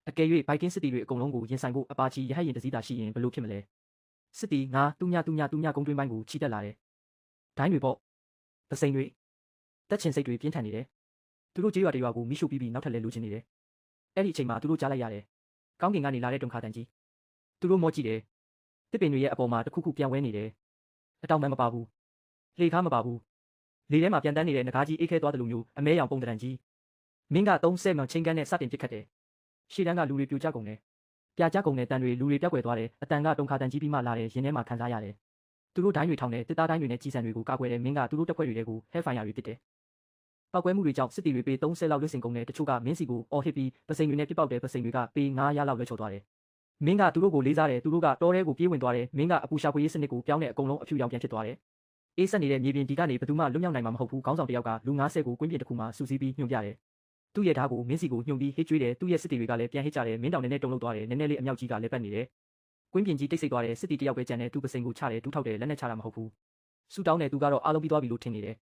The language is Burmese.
အကယ်၍ဘိုက်ကင်းစစ်တီတွေအကုန်လုံးကိုရင်ဆိုင်ဖို့အပါချီရဟတ်ရင်တစ်စီးသာရှိရင်ဘယ်လိုဖြစ်မလဲစစ်တီငါတူညကုန်းတွင်းပိုင်းကိုချီတက်လာတယ်ဒိုင်းတွေပေါ့ပစိန်တွေတက်ချင်စိတ်တွေပြင်းထန်နေတယ်သူတို့ကြေးရွာတရွာကိုမိရှုပြီးနောက်ထပ်လဲလိုချင်နေတယ်အဲ့ဒီအချိန်မှာသူတို့ကြားလိုက်ရတယ်ကောင်းကင်ကနေလာတဲ့တုံခါတန်ကြီးသူတို့မောကြည့်တယ်တစ်ပင်တွေရဲ့အပေါ်မှာတစ်ခုခုပြန်ဝဲနေတယ်အတောင်ပံမပါဘူးလေကားမပါဘူးလေထဲမှာပြန်တန်းနေတဲ့ငကားကြီးအေးခဲသွားတယ်လို့မျိုးအမဲရောင်ပုံတံကြီးမင်းက30မှန်ချင်းကန်းနဲ့စတင်ပစ်ခတ်တယ်ရှေ့တန်းကလူတွေပြိုကျကုန်တယ်ပြာကျကုန်တဲ့တန်တွေလူတွေပြောက်ွယ်သွားတယ်အတန်ကတုံခါတန်ကြီးပြီးမှလာတယ်ရင်ထဲမှာခံစားရတယ်သူတို့ဒိုင်းတွေထောင်တယ်တစ်သားဒိုင်းတွေနဲ့ကြီးစံတွေကိုကာကွယ်တယ်မင်းကသူတို့တက်ခွက်တွေထဲကိုဟဲဖိုင်ယာတွေပစ်တယ်ပောက်ကွဲမှုတွေကြောင့်စစ်တီတွေပေ30လောက်လွတ်စင်ကုန်တယ်တချို့ကမင်းစီကိုအော်ဟစ်ပြီးပစိန်တွေနဲ့ပြစ်ပေါက်တယ်ပစိန်တွေကပေ900လောက်လွှဲချော်သွားတယ်မင်းကသူတို့ကိုလေးစားတယ်သူတို့ကတောထဲကိုပြေးဝင်သွားတယ်မင်းကအပူရှာဖွေရေးစနစ်ကိုပြောင်းတဲ့အကုန်လုံးအဖြူရောင်ပြန်ဖြစ်သွားတယ်အေးဆက်နေတဲ့မြေပြင်ဒီကနေဘယ်သူမှလွတ်မြောက်နိုင်မှာမဟုတ်ဘူးခေါင်းဆောင်တယောက်ကလူ90ကိုကွင်းပြင်တစ်ခုမှာစူစီးပြီးညွှန်ပြတယ်သူ့ရဲ့ဓာတ်ကိုမင်းစီကိုညှုံပြီးဟစ်ကြွေးတယ်သူ့ရဲ့စစ်တီတွေကလည်းပြန်ဟစ်ကြတယ်မင်းတောင်နည်းနည်းတုံလို့သွားတယ်နည်းနည်းလေးအမြောက်ကြီးကလည်းပတ်နေတယ်ကွင်းပြင်ကြီးတိတ်ဆိတ်သွားတယ်စစ်တီတယောက်ပဲကြံတယ်သူပစိန်ကိုချတယ်တူးထောက်တယ်လက်နဲ့ချတာမဟုတ်ဘူးဆူတောင်းတယ်သူကတော့အားလုံးပြီးသွားပြီလို့ထင်နေတယ်